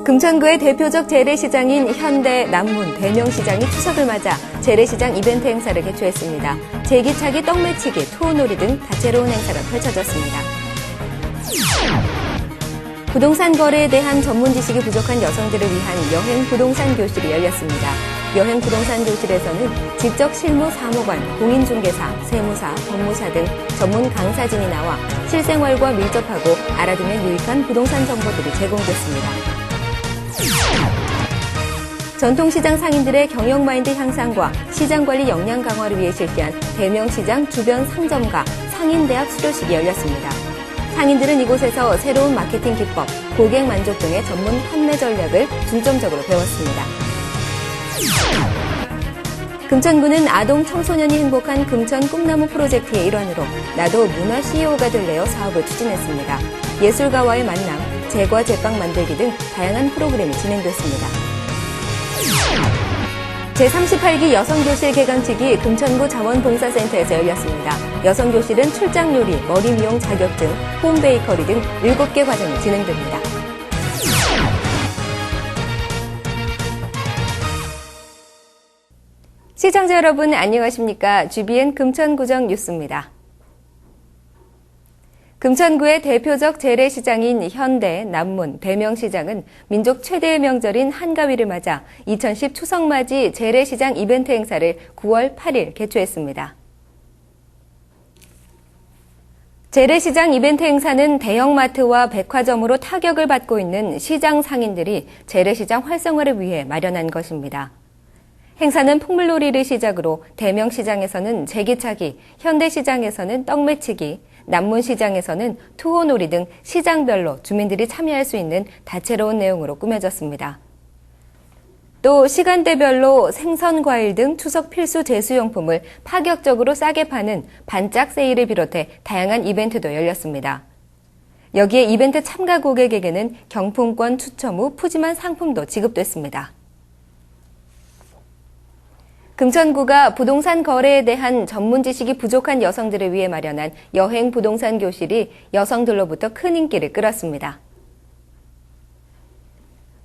금천구의 대표적 재래시장인 현대, 남문, 대명시장이 추석을 맞아 재래시장 이벤트 행사를 개최했습니다. 제기차기, 떡매치기, 투어놀이 등 다채로운 행사가 펼쳐졌습니다. 부동산 거래에 대한 전문 지식이 부족한 여성들을 위한 여행 부동산 교실이 열렸습니다. 여행 부동산 교실에서는 직접 실무 사무관, 공인중개사, 세무사, 법무사 등 전문 강사진이 나와 실생활과 밀접하고 알아두면 유익한 부동산 정보들이 제공됐습니다. 전통시장 상인들의 경영마인드 향상과 시장관리 역량 강화를 위해 실시한 대명시장 주변 상점가 상인대학 수료식이 열렸습니다. 상인들은 이곳에서 새로운 마케팅 기법, 고객 만족 등의 전문 판매 전략을 중점적으로 배웠습니다. 금천구는 아동 청소년이 행복한 금천 꿈나무 프로젝트의 일환으로 나도 문화 CEO가 될래요 사업을 추진했습니다. 예술가와의 만남, 제과 제빵 만들기 등 다양한 프로그램이 진행됐습니다. 제38기 여성교실 개강식이 금천구 자원봉사센터에서 열렸습니다. 여성교실은 출장요리, 머리미용 자격증, 홈베이커리 등 7개 과정이 진행됩니다. 시청자 여러분 안녕하십니까? GBN 금천구정 뉴스입니다. 금천구의 대표적 재래시장인 현대, 남문, 대명시장은 민족 최대의 명절인 한가위를 맞아 2010 추석맞이 재래시장 이벤트 행사를 9월 8일 개최했습니다. 재래시장 이벤트 행사는 대형마트와 백화점으로 타격을 받고 있는 시장 상인들이 재래시장 활성화를 위해 마련한 것입니다. 행사는 풍물놀이를 시작으로 대명시장에서는 제기차기, 현대시장에서는 떡매치기, 남문시장에서는 투어놀이 등 시장별로 주민들이 참여할 수 있는 다채로운 내용으로 꾸며졌습니다. 또 시간대별로 생선, 과일 등 추석 필수 제수용품을 파격적으로 싸게 파는 반짝 세일을 비롯해 다양한 이벤트도 열렸습니다. 여기에 이벤트 참가 고객에게는 경품권 추첨 후 푸짐한 상품도 지급됐습니다. 금천구가 부동산 거래에 대한 전문 지식이 부족한 여성들을 위해 마련한 여행 부동산 교실이 여성들로부터 큰 인기를 끌었습니다.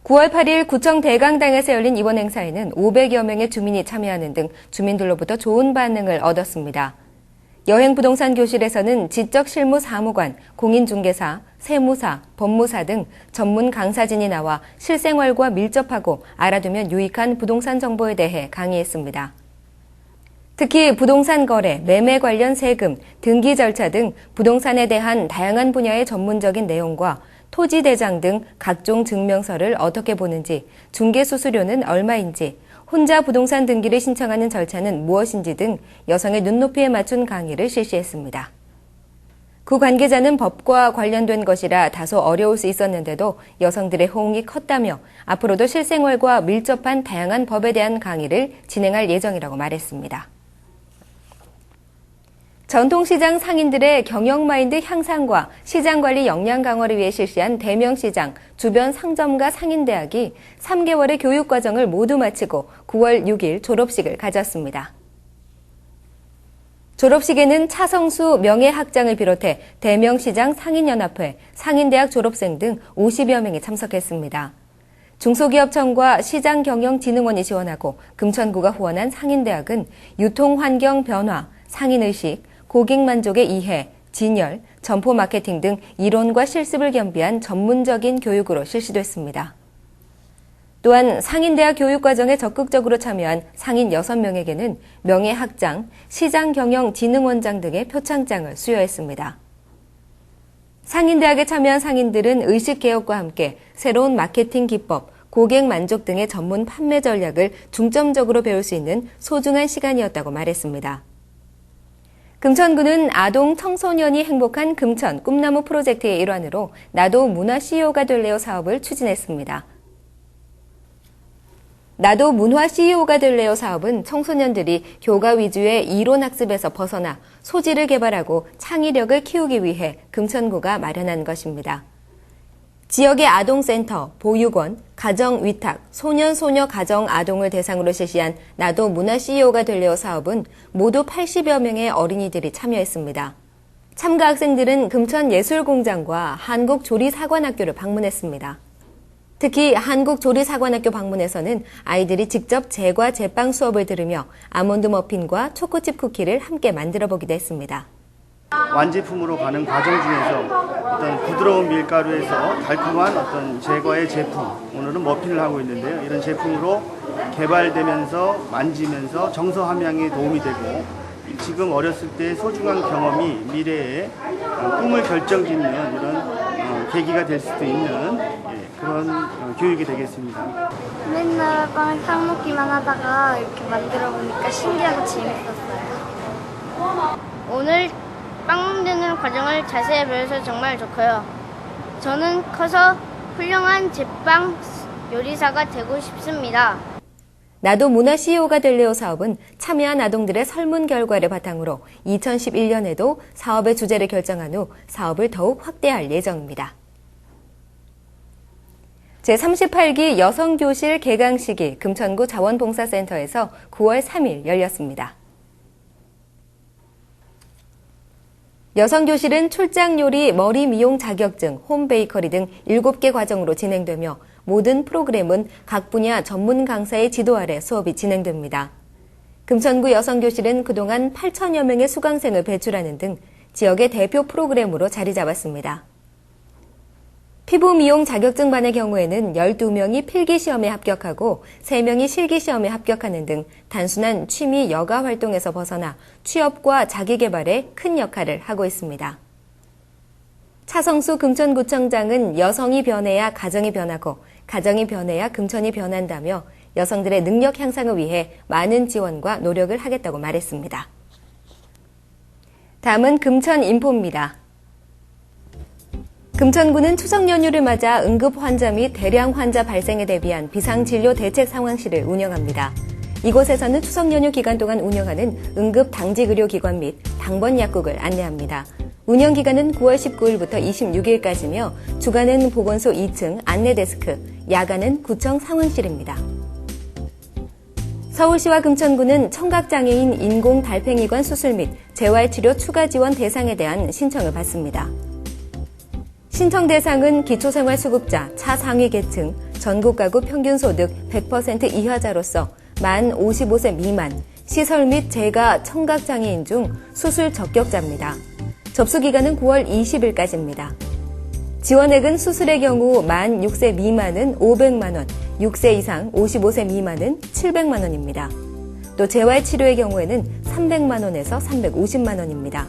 9월 8일 구청 대강당에서 열린 이번 행사에는 500여 명의 주민이 참여하는 등 주민들로부터 좋은 반응을 얻었습니다. 여행 부동산 교실에서는 지적 실무 사무관, 공인중개사, 세무사, 법무사 등 전문 강사진이 나와 실생활과 밀접하고 알아두면 유익한 부동산 정보에 대해 강의했습니다. 특히 부동산 거래, 매매 관련 세금, 등기 절차 등 부동산에 대한 다양한 분야의 전문적인 내용과 토지 대장 등 각종 증명서를 어떻게 보는지, 중개 수수료는 얼마인지, 혼자 부동산 등기를 신청하는 절차는 무엇인지 등 여성의 눈높이에 맞춘 강의를 실시했습니다. 구 관계자는 법과 관련된 것이라 다소 어려울 수 있었는데도 여성들의 호응이 컸다며 앞으로도 실생활과 밀접한 다양한 법에 대한 강의를 진행할 예정이라고 말했습니다. 전통시장 상인들의 경영마인드 향상과 시장관리 역량 강화를 위해 실시한 대명시장 주변 상점가 상인대학이 3개월의 교육과정을 모두 마치고 9월 6일 졸업식을 가졌습니다. 졸업식에는 차성수 명예학장을 비롯해 대명시장 상인연합회, 상인대학 졸업생 등 50여 명이 참석했습니다. 중소기업청과 시장경영진흥원이 지원하고 금천구가 후원한 상인대학은 유통환경 변화, 상인의식, 고객만족의 이해, 진열, 점포 마케팅 등 이론과 실습을 겸비한 전문적인 교육으로 실시됐습니다. 또한 상인대학 교육과정에 적극적으로 참여한 상인 6명에게는 명예학장, 시장경영진흥원장 등의 표창장을 수여했습니다. 상인대학에 참여한 상인들은 의식개혁과 함께 새로운 마케팅 기법, 고객 만족 등의 전문 판매 전략을 중점적으로 배울 수 있는 소중한 시간이었다고 말했습니다. 금천구는 아동 청소년이 행복한 금천 꿈나무 프로젝트의 일환으로 나도 문화 CEO가 될래요 사업을 추진했습니다. 나도 문화 CEO가 될래요 사업은 청소년들이 교과 위주의 이론 학습에서 벗어나 소질을 개발하고 창의력을 키우기 위해 금천구가 마련한 것입니다. 지역의 아동센터, 보육원, 가정위탁, 소년소녀 가정 아동을 대상으로 실시한 나도 문화 CEO가 될래요 사업은 모두 80여 명의 어린이들이 참여했습니다. 참가 학생들은 금천예술공장과 한국조리사관학교를 방문했습니다. 특히 한국조리사관학교 방문에서는 아이들이 직접 제과 제빵 수업을 들으며 아몬드 머핀과 초코칩 쿠키를 함께 만들어 보기도 했습니다. 완제품으로 가는 과정 중에서 어떤 부드러운 밀가루에서 달콤한 어떤 제과의 제품, 오늘은 머핀을 하고 있는데요. 이런 제품으로 개발되면서 만지면서 정서 함양에 도움이 되고 지금 어렸을 때 소중한 경험이 미래의 꿈을 결정짓는 이런 계기가 될 수도 있는 그런 교육이 되겠습니다. 맨날 빵 사먹기만 하다가 이렇게 만들어 보니까 신기하고 재밌었어요. 오늘 빵 만드는 과정을 자세히 배워서 정말 좋고요. 저는 커서 훌륭한 제빵 요리사가 되고 싶습니다. 나도 문화 CEO가 될래요 사업은 참여한 아동들의 설문 결과를 바탕으로 2011년에도 사업의 주제를 결정한 후 사업을 더욱 확대할 예정입니다. 제38기 여성교실 개강식이 금천구 자원봉사센터에서 9월 3일 열렸습니다. 여성교실은 출장요리, 머리 미용 자격증, 홈베이커리 등 7개 과정으로 진행되며 모든 프로그램은 각 분야 전문 강사의 지도 아래 수업이 진행됩니다. 금천구 여성교실은 그동안 8천여 명의 수강생을 배출하는 등 지역의 대표 프로그램으로 자리 잡았습니다. 피부 미용 자격증반의 경우에는 12명이 필기시험에 합격하고 3명이 실기시험에 합격하는 등 단순한 취미 여가 활동에서 벗어나 취업과 자기개발에 큰 역할을 하고 있습니다. 차성수 금천구청장은 여성이 변해야 가정이 변하고 가정이 변해야 금천이 변한다며 여성들의 능력 향상을 위해 많은 지원과 노력을 하겠다고 말했습니다. 다음은 금천 인포입니다. 금천구는 추석 연휴를 맞아 응급 환자 및 대량 환자 발생에 대비한 비상진료 대책 상황실을 운영합니다. 이곳에서는 추석 연휴 기간 동안 운영하는 응급 당직의료기관 및 당번 약국을 안내합니다. 운영 기간은 9월 19일부터 26일까지며 주간은 보건소 2층 안내데스크, 야간은 구청 상황실입니다. 서울시와 금천구는 청각장애인 인공 달팽이관 수술 및 재활치료 추가 지원 대상에 대한 신청을 받습니다. 신청 대상은 기초생활수급자, 차상위 계층, 전국 가구 평균소득 100% 이하자로서 만 55세 미만, 시설 및 재가 청각장애인 중 수술 적격자입니다. 접수기간은 9월 20일까지입니다. 지원액은 수술의 경우 만 6세 미만은 500만 원, 6세 이상 55세 미만은 700만 원입니다. 또 재활치료의 경우에는 300만 원에서 350만 원입니다.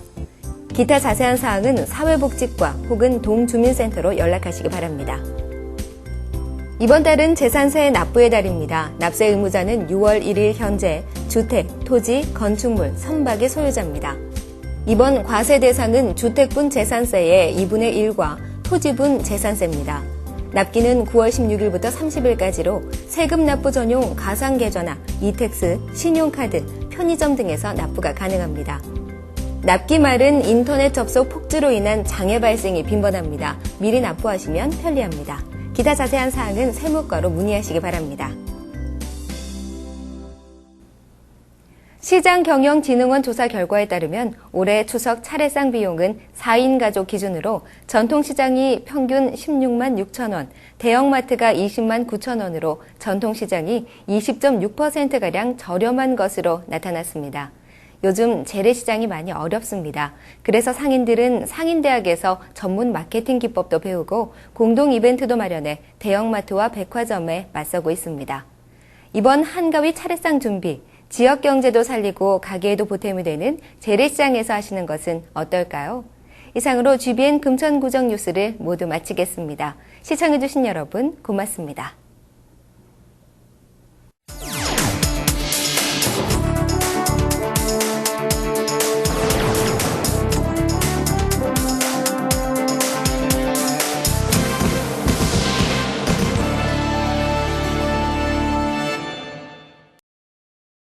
기타 자세한 사항은 사회복지과 혹은 동주민센터로 연락하시기 바랍니다. 이번 달은 재산세 납부의 달입니다. 납세 의무자는 6월 1일 현재 주택, 토지, 건축물, 선박의 소유자입니다. 이번 과세 대상은 주택분 재산세의 2분의 1과 토지분 재산세입니다. 납기는 9월 16일부터 30일까지로 세금 납부 전용 가상계좌나 이택스, 신용카드, 편의점 등에서 납부가 가능합니다. 납기 말은 인터넷 접속 폭주로 인한 장애 발생이 빈번합니다. 미리 납부하시면 편리합니다. 기타 자세한 사항은 세무과로 문의하시기 바랍니다. 시장경영진흥원 조사 결과에 따르면 올해 추석 차례상 비용은 4인 가족 기준으로 전통시장이 평균 16만 6천 원, 대형마트가 20만 9천 원으로 전통시장이 20.6%가량 저렴한 것으로 나타났습니다. 요즘 재래시장이 많이 어렵습니다. 그래서 상인들은 상인대학에서 전문 마케팅 기법도 배우고 공동 이벤트도 마련해 대형마트와 백화점에 맞서고 있습니다. 이번 한가위 차례상 준비, 지역 경제도 살리고 가게에도 보탬이 되는 재래시장에서 하시는 것은 어떨까요? 이상으로 GBN 금천구정 뉴스를 모두 마치겠습니다. 시청해주신 여러분 고맙습니다.